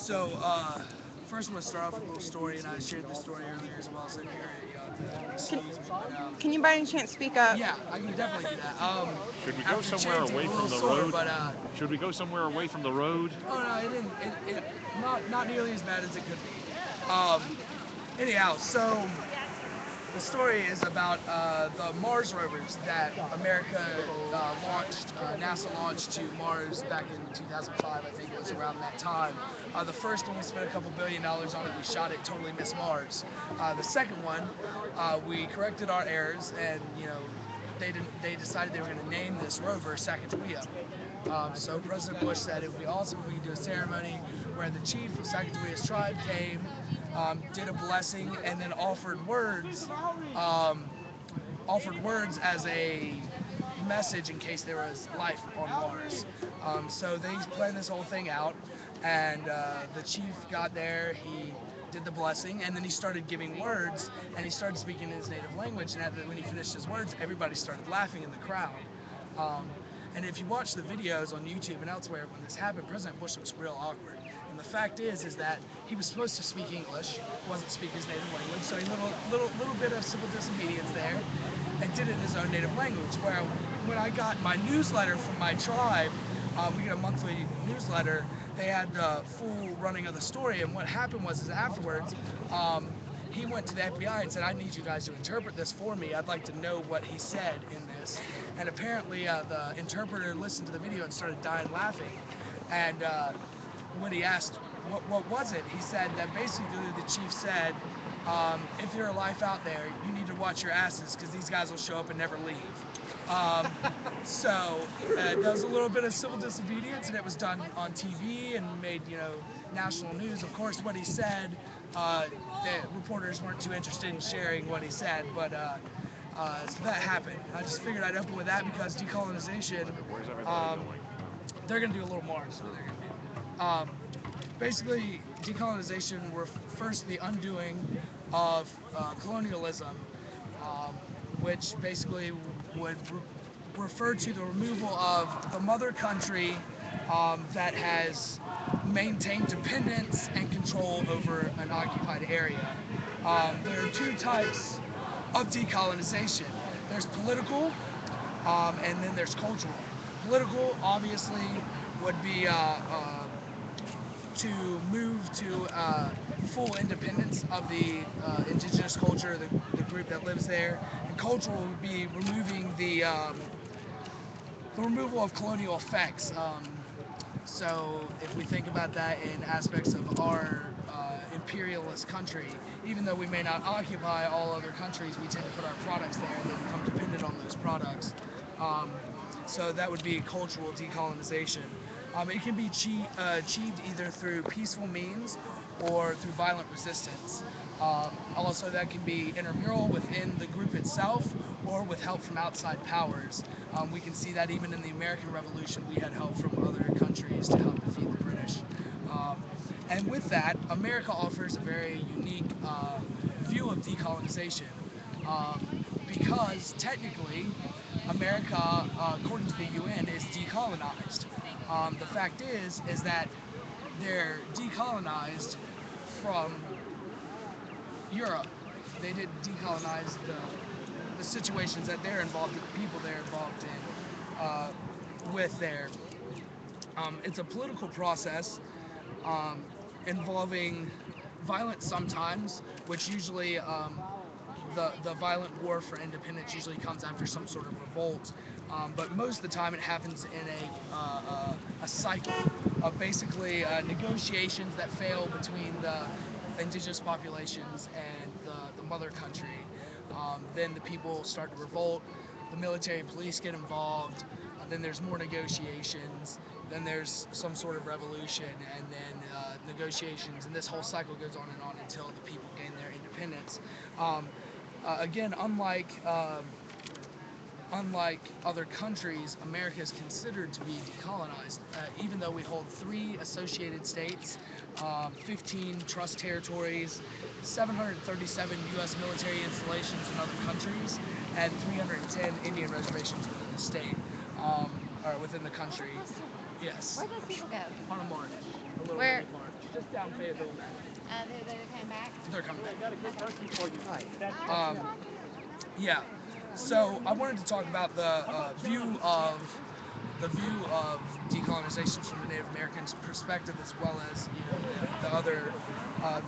So, first I'm going to start off with a little story, and I shared this story earlier as well, so if you're, excuse me. But, Can you by any chance speak up? yeah, I can definitely do that. Should we go After somewhere chanting, away I'm a from little the sore, road? but, Should we go somewhere away from the road? oh no, it didn't, not nearly as bad as it could be. Anyhow, so the story is about the Mars rovers that America NASA launched to Mars back in 2005, I think it was around that time. The first one, we spent a couple $1 billion on it. We shot it, totally missed Mars. The second one, we corrected our errors, and they decided they were going to name this rover Sacagawea. So President Bush said it would be awesome if we could do a ceremony where the chief of Sacagawea's tribe came, did a blessing, and then um, offered words as a message in case there was life on Mars. So they planned this whole thing out, and the chief got there. He did the blessing, and then he started giving words, and he started speaking in his native language. And when he finished his words, everybody started laughing in the crowd. Um, and if you watch the videos on YouTube and elsewhere when this happened, President Bush looks real awkward. And the fact is that he was supposed to speak English, wasn't speaking his native language, so a little bit of civil disobedience there, and did it in his own native language. Where when I got my newsletter from my tribe, we get a monthly newsletter. They had the full running of the story, and what happened is afterwards, he went to the FBI and said, "I need you guys to interpret this for me. I'd like to know what he said in this." And apparently, the interpreter listened to the video and started dying laughing. And when he asked what was it, he said that basically the chief said, if you're a life out there, you need to watch your asses because these guys will show up and never leave. Um, so there was a little bit of civil disobedience, and it was done on TV and made national news. Of course, what he said, the reporters weren't too interested in sharing what he said, but so that happened. I just figured I'd open with that because decolonization, Where's everybody um, going? they're going to do a little more. So they're going to do. Basically, decolonization refers to the undoing of colonialism, um, which basically would refer to the removal of the mother country that has maintained dependence and control over an occupied area. There are two types of decolonization. There's political, and then there's cultural. Political, obviously, would be to move to full independence of the indigenous culture, the group that lives there. And cultural would be removing the removal of colonial effects. So if we think about that in aspects of our imperialist country, even though we may not occupy all other countries, we tend to put our products there and then become dependent on those products. Um, so that would be cultural decolonization. It can be achieved either through peaceful means or through violent resistance. Also, that can be intramural within the group itself or with help from outside powers. We can see that even in the American Revolution, we had help from other countries to help defeat the British. Um, and with that, America offers a very unique view of decolonization because technically, America, according to the UN, is decolonized. The fact is that they're decolonized from Europe. They didn't decolonize the situations that they're involved in, the people they're involved in with there. It's a political process um, involving violence sometimes, which usually the violent war for independence usually comes after some sort of revolt. But most of the time it happens in a cycle of basically negotiations that fail between the indigenous populations and the mother country. Then the people start to revolt, the military and police get involved, then there's more negotiations, then there's some sort of revolution, and then negotiations, and this whole cycle goes on until the people gain their independence. Um, Again, unlike other countries, America is considered to be decolonized, even though we hold 3 associated states, 15 trust territories, 737 U.S. military installations in other countries, and 310 Indian reservations within the state, or within the country. Yes, Where do those people go? on a march, a little Where? mini march. Just down Fayetteville, Maryland. They came back. They're coming back. Nice. Yeah. So I wanted to talk about the view of decolonization from the Native Americans' perspective, as well as the other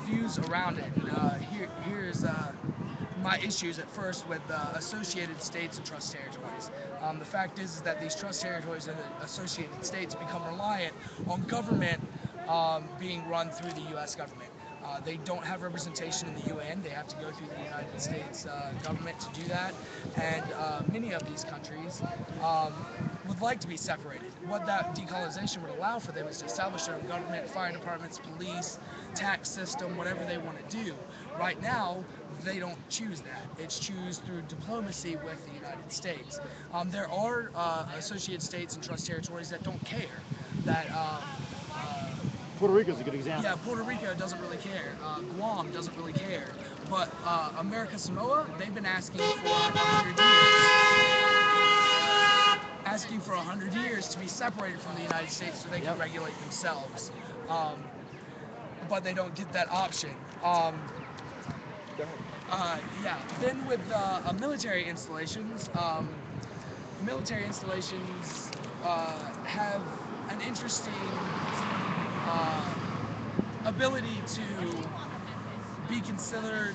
views around it. And here's my issues at first with associated states and trust territories. The fact is that these trust territories and the associated states become reliant on government being run through the U.S. government. They don't have representation in the UN. They have to go through the United States government to do that. And many of these countries would like to be separated. What that decolonization would allow for them is to establish their own government, fire departments, police, tax system, whatever they want to do. Right now, they don't choose that. It's choose through diplomacy with the United States. There are associated states and trust territories that don't care. That Puerto Rico's a good example. yeah, Puerto Rico doesn't really care. Guam doesn't really care. But America Samoa, they've been asking for 100 years. Asking for 100 years to be separated from the United States so they can regulate themselves. But they don't get that option. Yeah. Then with military installations, have an interesting ability to be considered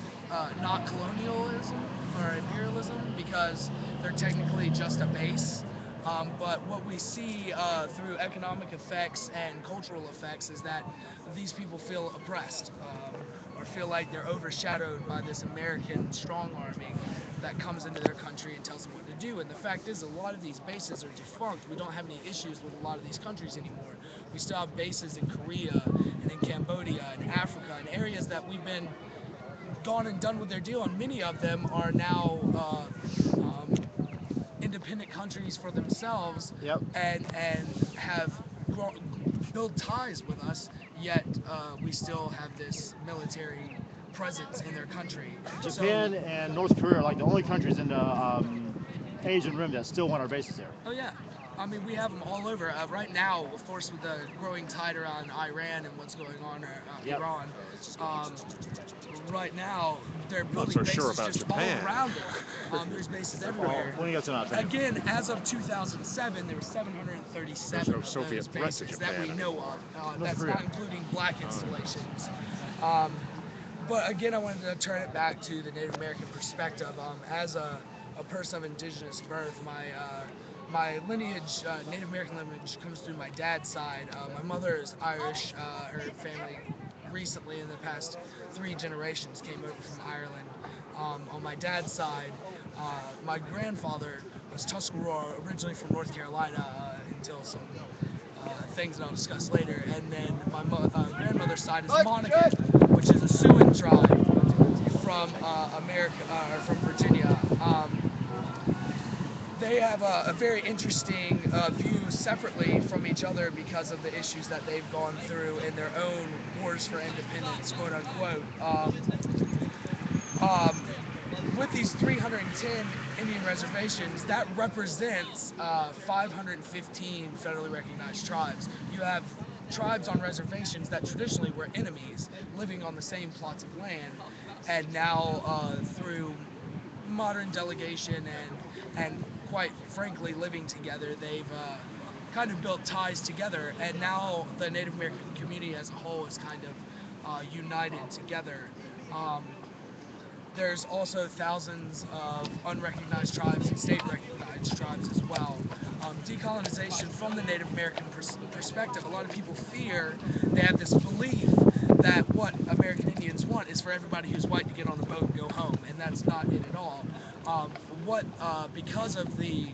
not colonialism or imperialism because they're technically just a base. But what we see through economic effects and cultural effects is that these people feel oppressed or feel like they're overshadowed by this American strong-arming that comes into their country and tells them what to do. And the fact is, a lot of these bases are defunct. We don't have any issues with a lot of these countries anymore. We still have bases in Korea and in Cambodia and Africa and areas that we've been gone and done with their deal, and many of them are now independent countries for themselves and have built ties with us, yet we still have this military presence in their country. Japan and North Korea are like the only countries in the Asian rim that still want our bases there. Oh yeah. I mean, we have them all over. Right now, of course, with the growing tide around Iran and what's going on, Iran, right now, they're building bases just all around it. There's bases everywhere. Again, as of 2007, there were 737 of those bases that we know of. That's not including black installations. But again, I wanted to turn it back to the Native American perspective. As a person of indigenous birth, my lineage, Native American lineage, comes through my dad's side. My mother is Irish. Her family recently, in the past 3 generations, came over from Ireland. On my dad's side, my grandfather was Tuscarora, originally from North Carolina, until some things that I'll discuss later. And then my grandmother's side is Monacan, which is a Siouan tribe from from Virginia. They have a very interesting view separately from each other because of the issues that they've gone through in their own wars for independence, quote unquote. With these 310 Indian reservations, that represents 515 federally recognized tribes. You have tribes on reservations that traditionally were enemies, living on the same plots of land, and now through modern delegation and quite frankly living together, they've kind of built ties together, and now the Native American community as a whole is kind of united together. There's also thousands of unrecognized tribes and state-recognized tribes as well. Decolonization from the Native American perspective, a lot of people fear, they have this belief that what American Indians want is for everybody who's white to get on the boat and go home, and that's not it at all. Because of the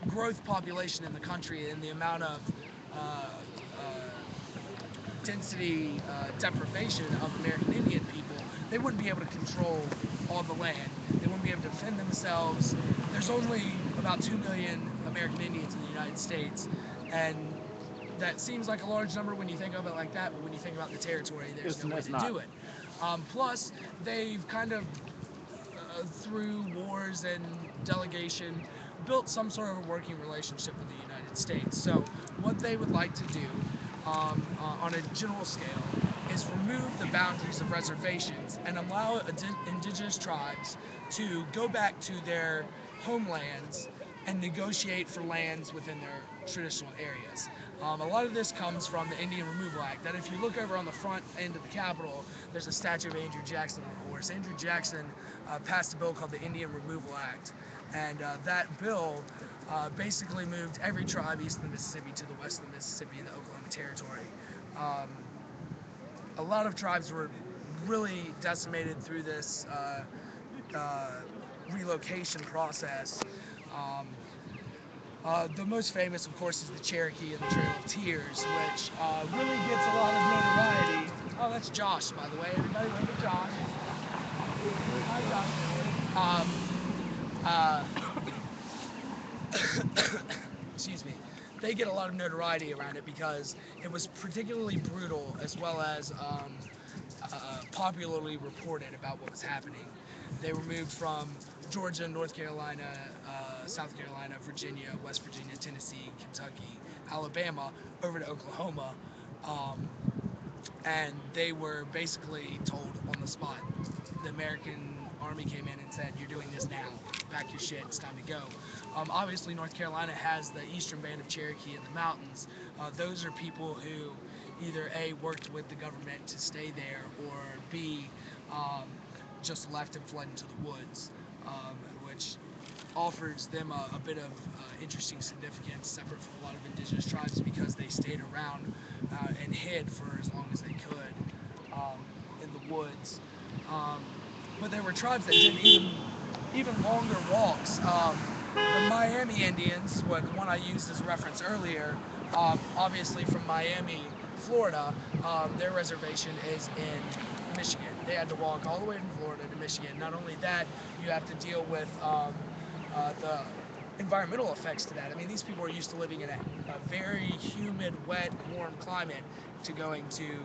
growth population in the country and the amount of density deprivation of American Indian people, they wouldn't be able to control all the land. They wouldn't be able to defend themselves. There's only about 2 million American Indians in the United States, and that seems like a large number when you think of it like that, but when you think about the territory, there's no way to do it. Plus, they've kind of, through wars and delegation, built some sort of a working relationship with the United States. So what they would like to do on a general scale is remove the boundaries of reservations and allow indigenous tribes to go back to their homelands and negotiate for lands within their traditional areas. A lot of this comes from the Indian Removal Act, that if you look over on the front end of the Capitol, there's a statue of Andrew Jackson, of course. Andrew Jackson passed a bill called the Indian Removal Act, and that bill basically moved every tribe east of the Mississippi to the west of the Mississippi in the Oklahoma Territory. A lot of tribes were really decimated through this relocation process. The most famous, of course, is the Cherokee and the Trail of Tears, which really gets a lot of notoriety. Oh, that's Josh, by the way. Everybody look at Josh. Hi, Josh. Excuse me. They get a lot of notoriety around it because it was particularly brutal, as well as popularly reported about what was happening. They were moved from Georgia, North Carolina, South Carolina, Virginia, West Virginia, Tennessee, Kentucky, Alabama, over to Oklahoma, and they were basically told on the spot. The American Army came in and said, "You're doing this now. Pack your shit. It's time to go." Obviously, North Carolina has the Eastern Band of Cherokee in the mountains. Those are people who either A, worked with the government to stay there, or B, just left and fled into the woods, which offers them a bit of interesting significance, separate from a lot of indigenous tribes, because they stayed around and hid for as long as they could in the woods. But there were tribes that did even longer walks. The Miami Indians, the one I used as a reference earlier, obviously from Miami, Florida, their reservation is in Michigan. They had to walk all the way from Florida to Michigan. Not only that, you have to deal with the environmental effects to that. I mean, these people are used to living in a very humid, wet, warm climate to going to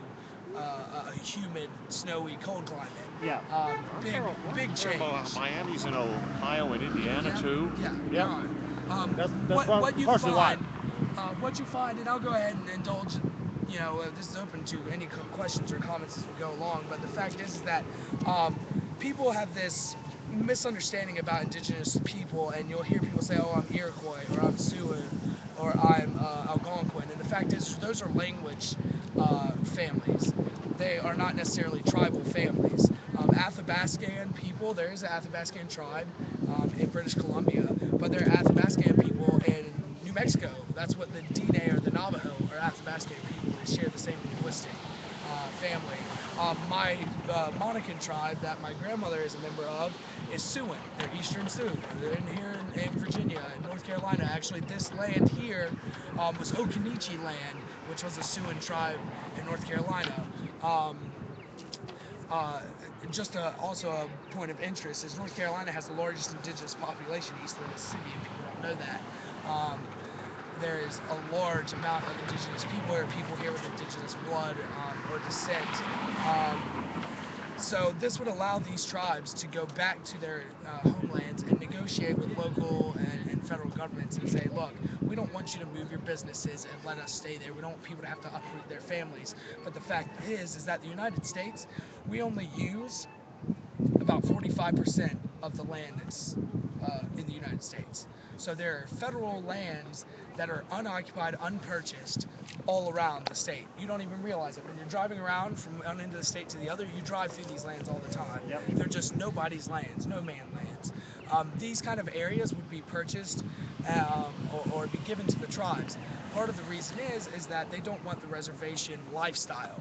a humid, snowy, cold climate. Yeah. Big change. Miami's in Ohio and Indiana too. Yeah. That's What you partially why. what you find, and I'll go ahead and indulge. This is open to any questions or comments as we go along. But the fact is that people have this misunderstanding about indigenous people, and you'll hear people say, "Oh, I'm Iroquois," or "I'm Sioux," or "I'm Algonquin," and the fact is, those are language families. They are not necessarily tribal families. Athabascan people, there is an Athabascan tribe in British Columbia, but there are Athabascan people in New Mexico. That's what the Diné or the Navajo are, Athabascan people. They share the same linguistic family. My Monacan tribe that my grandmother is a member of is Siouan. They're Eastern Sioux. They're in here in Virginia, in North Carolina. Actually, this land here was Occaneechi land, which was a Siouan tribe in North Carolina. Also a point of interest is North Carolina has the largest indigenous population east of the Mississippi, and people don't know that. There is a large amount of indigenous people here, people here with indigenous blood or descent. So this would allow these tribes to go back to their homelands and negotiate with local and federal governments and say, "Look, we don't want you to move your businesses and let us stay there. We don't want people to have to uproot their families." But the fact is that the United States, we only use about 45% of the land that's in the United States. So there are federal lands that are unoccupied, unpurchased, all around the state. You don't even realize it. When you're driving around from one end of the state to the other, you drive through these lands all the time. Yep. They're just nobody's lands, no man lands. These kind of areas would be purchased or be given to the tribes. Part of the reason is that they don't want the reservation lifestyle.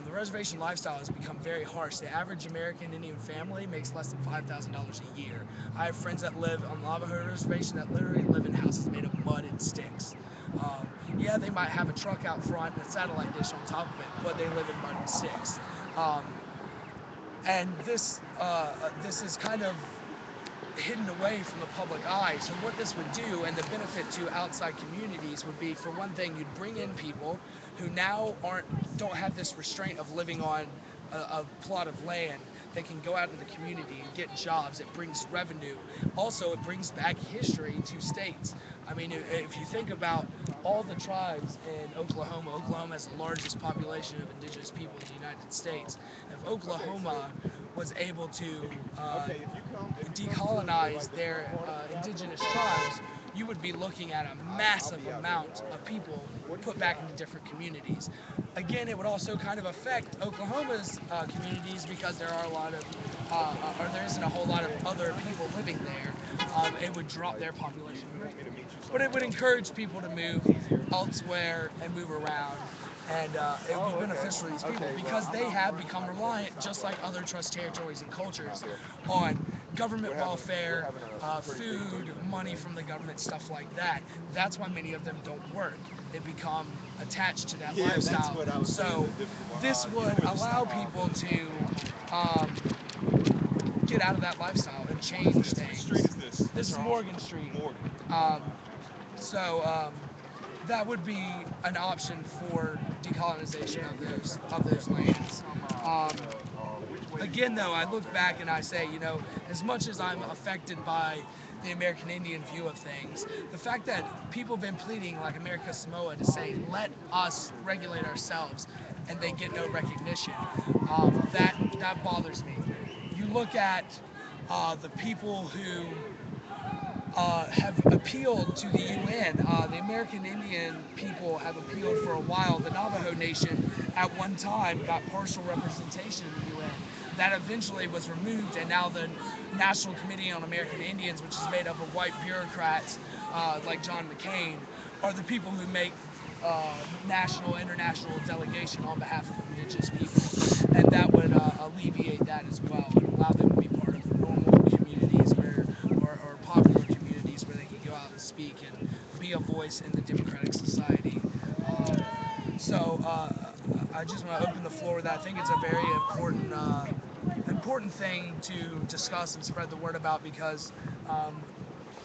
The reservation lifestyle has become very harsh. The average American Indian family makes less than $5,000 a year. I have friends that live on Navajo Reservation that literally live in houses made of mud and sticks. Yeah, they might have a truck out front and a satellite dish on top of it, but they live in mud and sticks. And this is kind of hidden away from the public eye. So what this would do, and the benefit to outside communities, would be, for one thing, you'd bring in people who now aren't don't have this restraint of living on a plot of land. They can go out into the community and get jobs. It brings revenue. Also, it brings back history to states. I mean, if you think about all the tribes in Oklahoma, Oklahoma has the largest population of indigenous people in the United States. If Oklahoma was able to decolonize their indigenous tribes, you would be looking at a massive amount of people put back into different communities. Again, it would also kind of affect Oklahoma's communities because there are a lot of, or there isn't a whole lot of other people living there. It would drop their population, but it would encourage people to move elsewhere and move around. And it would be beneficial to these people because they have become reliant, just like other trust territories and cultures, on government welfare, food, money from the government, stuff like that. That's why many of them don't work. They become attached to that lifestyle. So this would allow people to get out of that lifestyle and change things. This is Morgan Street. Um, so that would be an option for decolonization of those lands. Again, though, I look back and I say, you know, as much as I'm affected by the American Indian view of things, the fact that people have been pleading, like America Samoa, to say, let us regulate ourselves, and they get no recognition, that bothers me. You look at the people who have appealed to the UN. The American Indian people have appealed for a while. The Navajo Nation at one time got partial representation in the UN. That eventually was removed, and now the National Committee on American Indians, which is made up of white bureaucrats like John McCain, are the people who make national, international delegation on behalf of indigenous people. And that would alleviate that as well and allow them to be part of normal communities or popular communities where they can go out and speak and be a voice in the democratic society. I just want to open the floor with that. I think it's a very important thing to discuss and spread the word about because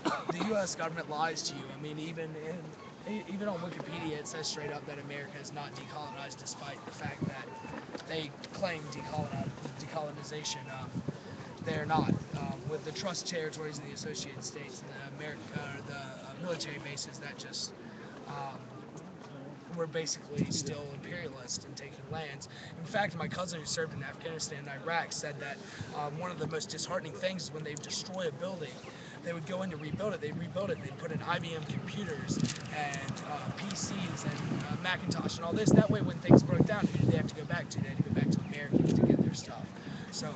the U.S. government lies to you. I mean, even on Wikipedia, it says straight up that America is not decolonized, despite the fact that they claim decolonization. They're not. With the trust territories in the Associated States and the military bases, that just we're basically still imperialist and taking lands. In fact, my cousin who served in Afghanistan and Iraq said that one of the most disheartening things is when they destroy a building, they would go in to rebuild it. They'd rebuild it and they'd put in IBM computers and PCs and Macintosh and all this. That way, when things broke down, who did they have to go back to? They had to go back to Americans to get their stuff. So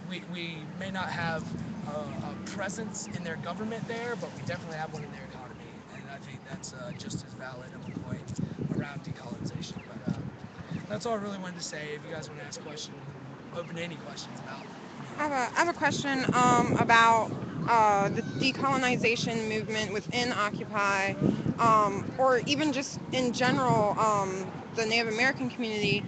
we may not have a presence in their government there, but we definitely have one in their economy. And I think that's just as valid of a point around decolonization. But that's all I really wanted to say. If you guys want to ask questions, open to any questions about. I have a question about the decolonization movement within Occupy, or even just in general, the Native American community.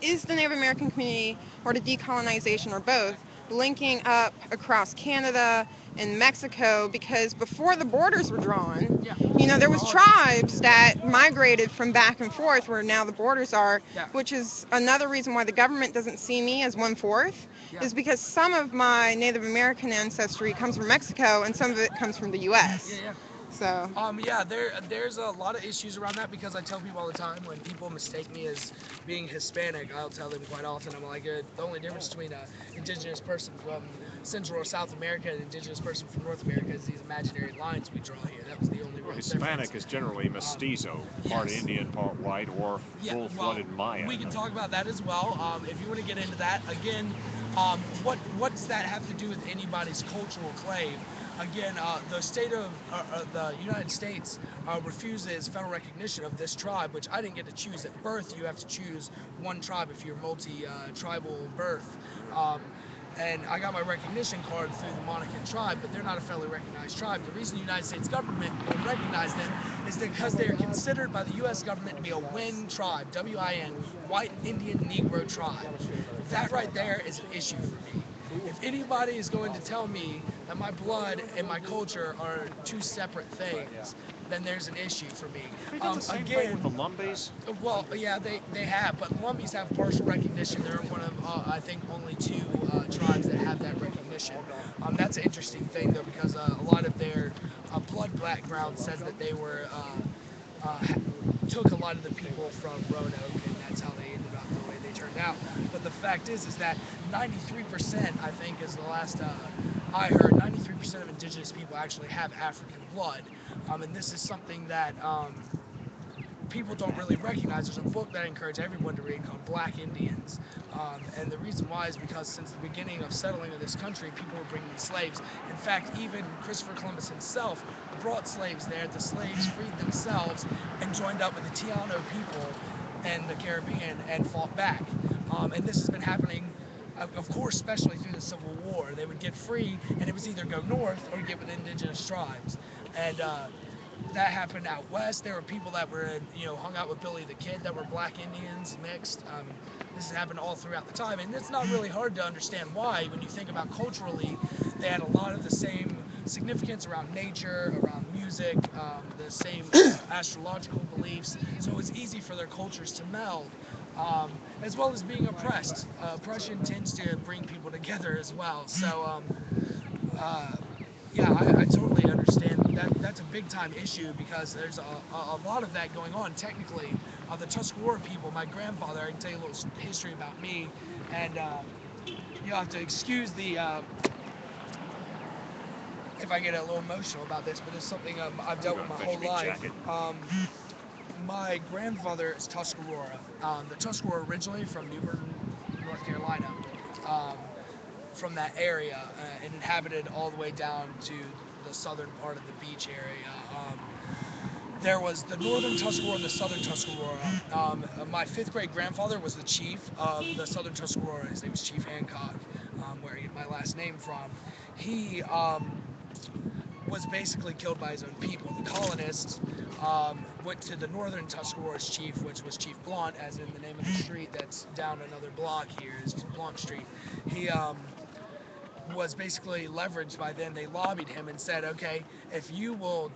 Is the Native American community or the decolonization or both linking up across Canada and Mexico? Because before the borders were drawn, you know, there was tribes that migrated from back and forth where now the borders are, which is another reason why the government doesn't see me as 1/4, is because some of my Native American ancestry comes from Mexico and some of it comes from the U.S. So There's a lot of issues around that because I tell people all the time when people mistake me as being Hispanic, I'll tell them quite often, I'm like, the only difference between an indigenous person from Central or South America and an indigenous person from North America is these imaginary lines we draw here. That was the only real Hispanic difference. is generally mestizo, part Indian, part white, or full-blooded Mayan. We can talk about that as well. If you want to get into that, again, what does that have to do with anybody's cultural claim? Again, the state of the United States refuses federal recognition of this tribe, which I didn't get to choose at birth. You have to choose one tribe if you're multi-tribal birth. And I got my recognition card through the Monacan tribe, but they're not a federally recognized tribe. The reason the United States government won't recognize them is because they are considered by the U.S. government to be a WIN tribe, W-I-N, White Indian Negro tribe. That right there is an issue for me. If anybody is going to tell me that my blood and my culture are two separate things, then there's an issue for me. They done the same thing Again, with the Lumbees. well, yeah, they have, but Lumbees have partial recognition. They're one of, I think, only two tribes that have that recognition. That's an interesting thing, though, because a lot of their blood background says that they were took a lot of the people from Roanoke, and that's how they ended up the way they turned out. But the fact is that 93%, I think, is the last I heard, 93% of indigenous people actually have African blood, and this is something that people don't really recognize. There's a book that I encourage everyone to read called Black Indians. And the reason why is because since the beginning of settling of this country, people were bringing slaves. In fact, even Christopher Columbus himself brought slaves there. The slaves freed themselves and joined up with the Taino people in the Caribbean and fought back. And this has been happening, of course, especially through the Civil War. They would get free, and it was either go north or get with indigenous tribes. And that happened out west. There were people that were, hung out with Billy the Kid that were black Indians mixed. This has happened all throughout the time, and it's not really hard to understand why. When you think about culturally, they had a lot of the same significance around nature, around music, the same astrological beliefs. So it was easy for their cultures to meld, as well as being oppressed. Oppression tends to bring people together as well. So yeah, I totally understand that. That's a big time issue because there's a lot of that going on. Technically, the Tuscarora people, my grandfather, I can tell you a little history about me, and you'll have to excuse the if I get a little emotional about this, but it's something I've dealt with my whole life. My grandfather is Tuscarora. The Tuscarora originally from New Bern, North Carolina. Um, from that area and inhabited all the way down to the southern part of the beach area. There was the northern Tuscarora and the southern Tuscarora. My fifth grade grandfather was the chief of the southern Tuscarora. His name was Chief Hancock, where I get my last name from. He was basically killed by his own people. The colonists went to the northern Tuscarora's chief, which was Chief Blount, as in the name of the street that's down another block here is Blount Street. He was basically leveraged by them. They lobbied him and said, okay, if you will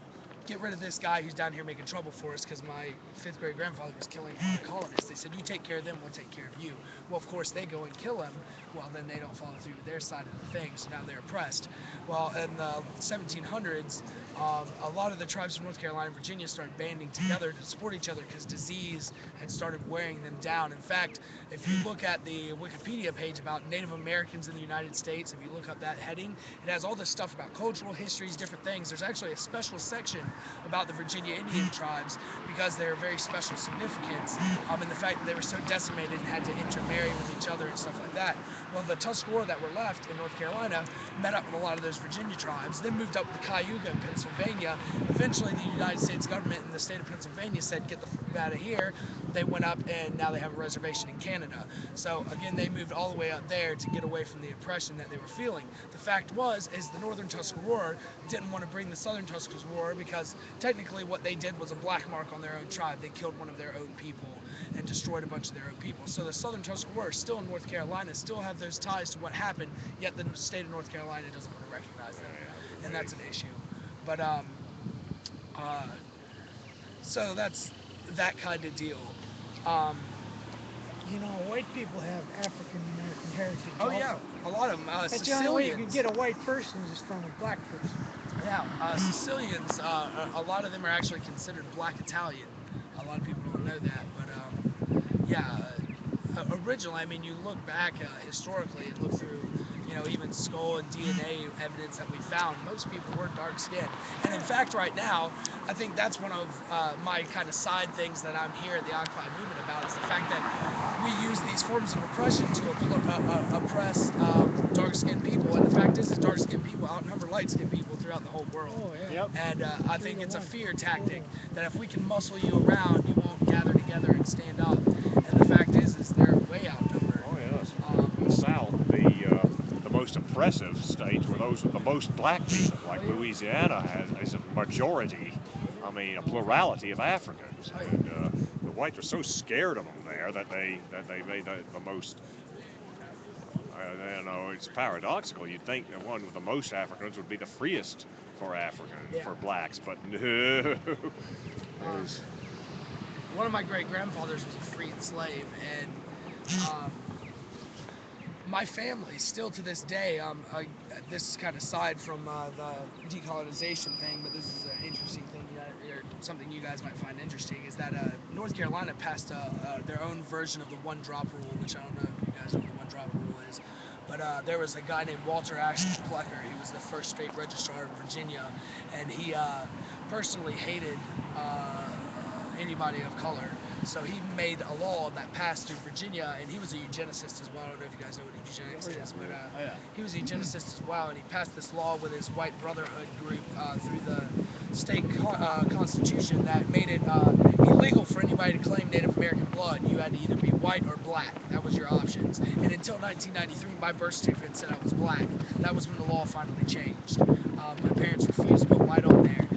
get rid of this guy who's down here making trouble for us, because my fifth grade grandfather was killing a lot of colonists. They said, you take care of them, we'll take care of you. Well, of course, they go and kill him. Well, then they don't follow through with their side of the thing, so now they're oppressed. Well, in the 1700s, a lot of the tribes from North Carolina and Virginia started banding together to support each other because disease had started wearing them down. In fact, if you look at the Wikipedia page about Native Americans in the United States, if you look up that heading, it has all this stuff about cultural histories, different things. There's actually a special section about the Virginia Indian tribes because they're very special significance in the fact that they were so decimated and had to intermarry with each other and stuff like that. Well, the Tuscarora that were left in North Carolina met up with a lot of those Virginia tribes, then moved up to the Cayuga in Pennsylvania. Eventually, the United States government and the state of Pennsylvania said, get the f out of here. They went up, and now they have a reservation in Canada. So, again, they moved all the way up there to get away from the oppression that they were feeling. The fact is the northern Tuscarora didn't want to bring the southern Tuscarora because technically what they did was a black mark on their own tribe. They killed one of their own people and destroyed a bunch of their own people. So the southern Tuscarora are still in North Carolina, still have those ties to what happened, yet the state of North Carolina doesn't want to recognize them, and that's an issue. But so that's that kind of deal. White people have African American heritage. Oh also. yeah, a lot of them. That's Sicilians. the only way you can get a white person is from a black person. Yeah, Sicilians. A lot of them are actually considered Black Italian. A lot of people don't know that, but yeah. Originally, I mean, you look back historically and look through, even skull and DNA evidence that we found, most people were dark skinned. And in fact, right now, I think that's one of my kind of side things that I'm here at the Occupy movement about is the fact that we use these forms of oppression to oppress dark skinned people. And the fact is dark skinned people outnumber light skinned people throughout the whole world. Oh, yeah. Yep. And I think it's a fear tactic that if we can muscle you around, you won't gather together and stand up. And the fact is they're way outnumbered. Oh yes. The South, the most oppressive states were those with the most black people, like Louisiana has a majority, a plurality of Africans, and the whites were so scared of them there that they made the most. You know, it's paradoxical. You'd think the one with the most Africans would be the freest for Yeah. for blacks, but no. Um, one of my great grandfathers was a freed slave, and um, my family still to this day. This is kind of aside from the decolonization thing, but this is an interesting thing, or something you guys might find interesting, is that North Carolina passed their own version of the one drop rule, which I don't know if you guys know what the one drop rule is. But there was a guy named Walter Ashton Plecker. He was the first state registrar in Virginia, and he personally hated anybody of color. So he made a law that passed through Virginia, and he was a eugenicist as well. I don't know if you guys know what eugenics is, but Oh, yeah. he was a eugenicist as well, and he passed this law with his white brotherhood group through the state constitution that made it illegal for anybody to claim Native American blood. You had to either be white or black. That was your options. And until 1993, my birth certificate said I was black. That was when the law finally changed. My parents refused to put white on there.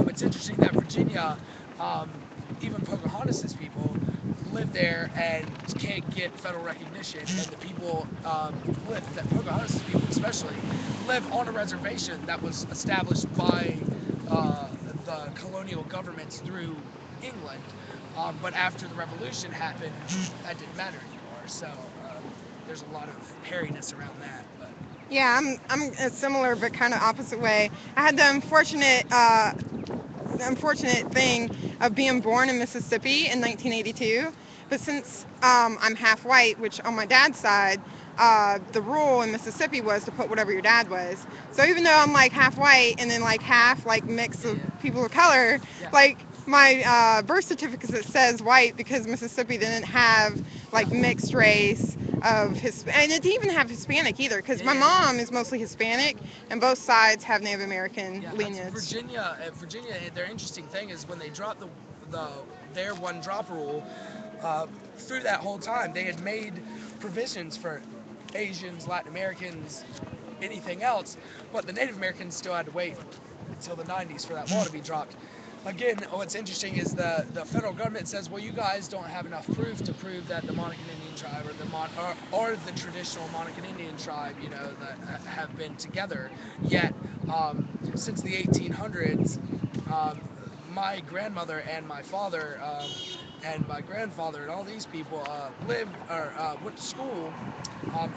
It's interesting that Virginia, um, even Pocahontas's people, live there and can't get federal recognition, and the people that Pocahontas people especially live on a reservation that was established by uh, the colonial governments through England. But after the revolution happened, that didn't matter anymore. So there's a lot of hairiness around that. But Yeah, I'm a similar but kind of opposite way. I had the unfortunate thing of being born in Mississippi in 1982, but since I'm half white, which on my dad's side, the rule in Mississippi was to put whatever your dad was. So even though I'm like half white and then like half like mix of people of color, yeah, like my birth certificate says white because Mississippi didn't have like mixed race of and it didn't even have Hispanic either because my mom is mostly Hispanic and both sides have Native American yeah, that's lineage. Virginia. Virginia, their interesting thing is when they dropped the their one drop rule. Through that whole time, they had made provisions for Asians, Latin Americans, anything else, but the Native Americans still had to wait until the 90s for that law to be dropped. Again, what's interesting is the federal government says, well, you guys don't have enough proof to prove that the Monacan Indian tribe or the traditional Monacan Indian tribe, that have been together. Yet, since the 1800s, my grandmother and my father and my grandfather and all these people lived or went to school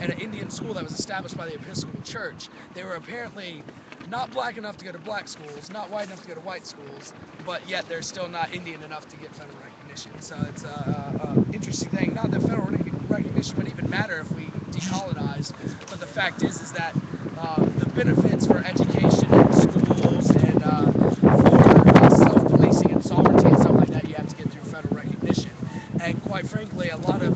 at an Indian school that was established by the Episcopal Church. They were apparently not black enough to go to black schools, not white enough to go to white schools, but yet they're still not Indian enough to get federal recognition. So it's a interesting thing. Not that federal recognition would even matter if we decolonized, but the fact is that the benefits for education in schools and for self-policing and sovereignty and stuff like that, you have to get through federal recognition. And quite frankly, a lot of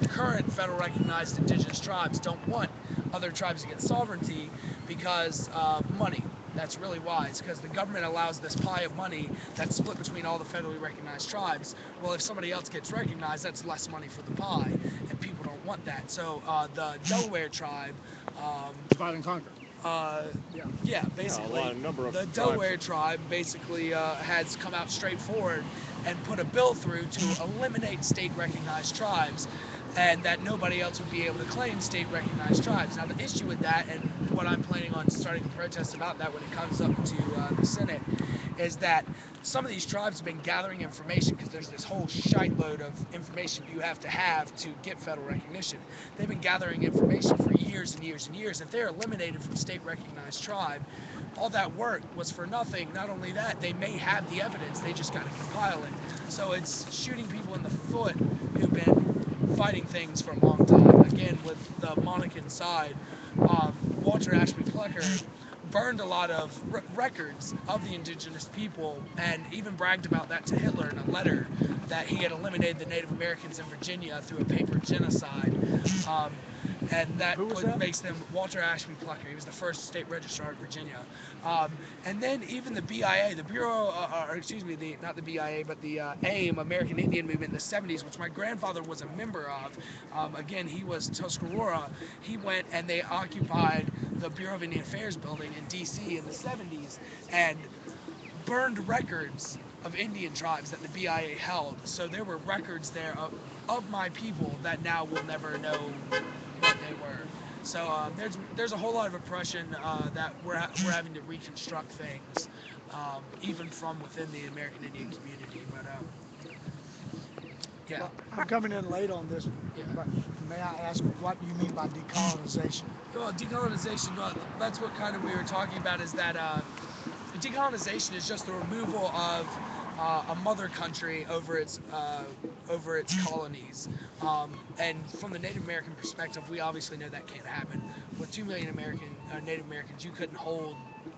current federal recognized indigenous tribes don't want other tribes to get sovereignty because money. That's really why. It's because the government allows this pie of money that's split between all the federally recognized tribes. Well, if somebody else gets recognized, that's less money for the pie, and people don't want that. So the Delaware tribe, Divide and conquer. yeah, basically, a number of the tribes. Delaware tribe basically has come out straightforward and put a bill through to eliminate state-recognized tribes, and that nobody else would be able to claim state-recognized tribes. Now, the issue with that, and what I'm planning on starting a protest about that when it comes up to the Senate, is that some of these tribes have been gathering information because there's this whole shitload of information you have to get federal recognition. They've been gathering information for years and years and years. If they're eliminated from state-recognized tribe, all that work was for nothing. Not only that, they may have the evidence, they just got to compile it. So it's shooting people in the foot who've been fighting things for a long time. Again, with the Monacan side, Walter Ashby Plecker burned a lot of records of the indigenous people and even bragged about that to Hitler in a letter that he had eliminated the Native Americans in Virginia through a paper genocide. And that, makes them Walter Ashby Plucker. He was the first state registrar in Virginia. And then even the BIA, the Bureau, or excuse me, not the BIA, but the AIM, American Indian Movement in the 70s, which my grandfather was a member of. Again, he was Tuscarora. He went and they occupied the Bureau of Indian Affairs building in D.C. in the 70s and burned records of Indian tribes that the BIA held. So there were records there of my people that now will never know what they were. So there's a whole lot of oppression that we're having to reconstruct things, even from within the American Indian community. But yeah. Well, I'm coming in late on this, but may I ask what you mean by decolonization? Well, decolonization, well, that's what kind of we were talking about, is that decolonization is just the removal of a mother country over its colonies. And from the Native American perspective, we obviously know that can't happen. With 2 million Native Americans, you couldn't hold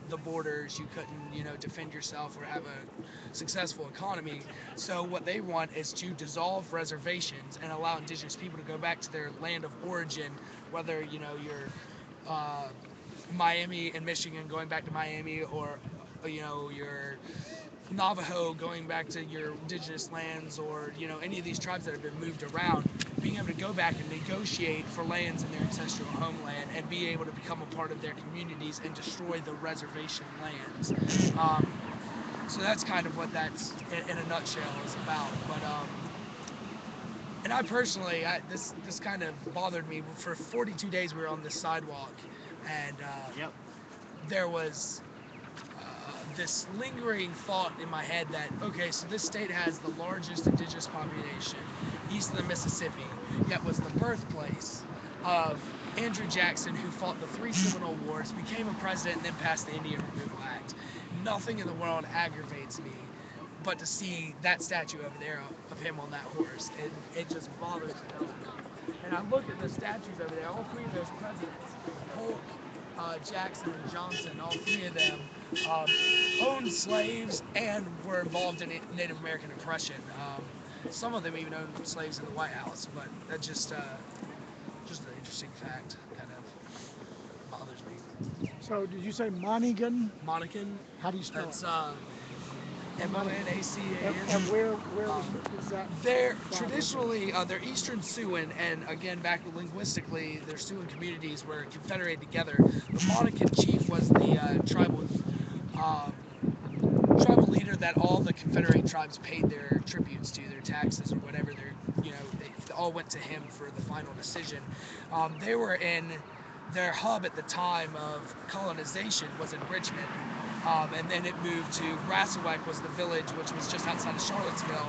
the borders, you couldn't, defend yourself or have a successful economy. So what they want is to dissolve reservations and allow indigenous people to go back to their land of origin, whether, you're Miami and Michigan going back to Miami, or your Navajo going back to your indigenous lands, or any of these tribes that have been moved around, being able to go back and negotiate for lands in their ancestral homeland and be able to become a part of their communities and destroy the reservation lands. So that's kind of what that's in a nutshell is about. But and I personally, this kind of bothered me. For 42 days we were on this sidewalk, and Yep. there was this lingering thought in my head that, okay, so this state has the largest indigenous population east of the Mississippi, yet was the birthplace of Andrew Jackson, who fought the 3 Seminole Wars, became a president, and then passed the Indian Removal Act. Nothing in the world aggravates me but to see that statue over there of him on that horse. It just bothers me. And I look at the statues over there, all 3 of those presidents, Polk, Jackson, and Johnson, all 3 of them owned slaves and were involved in Native American oppression. Some of them even owned slaves in the White House, but that's just an interesting fact. Kind of bothers me. So did you say Monaghan? Monacan, How do you spell that's it? Monacan. And where is that? They're from? traditionally they're Eastern Siouan, and again, back linguistically, their Siouan communities were confederated together. The Monacan chief was the um, tribal leader that all the Confederate tribes paid their tributes to, their taxes or whatever. They all went to him for the final decision. They were in their hub at the time of colonization was in Richmond, and then it moved to Rassawek was the village, which was just outside of Charlottesville,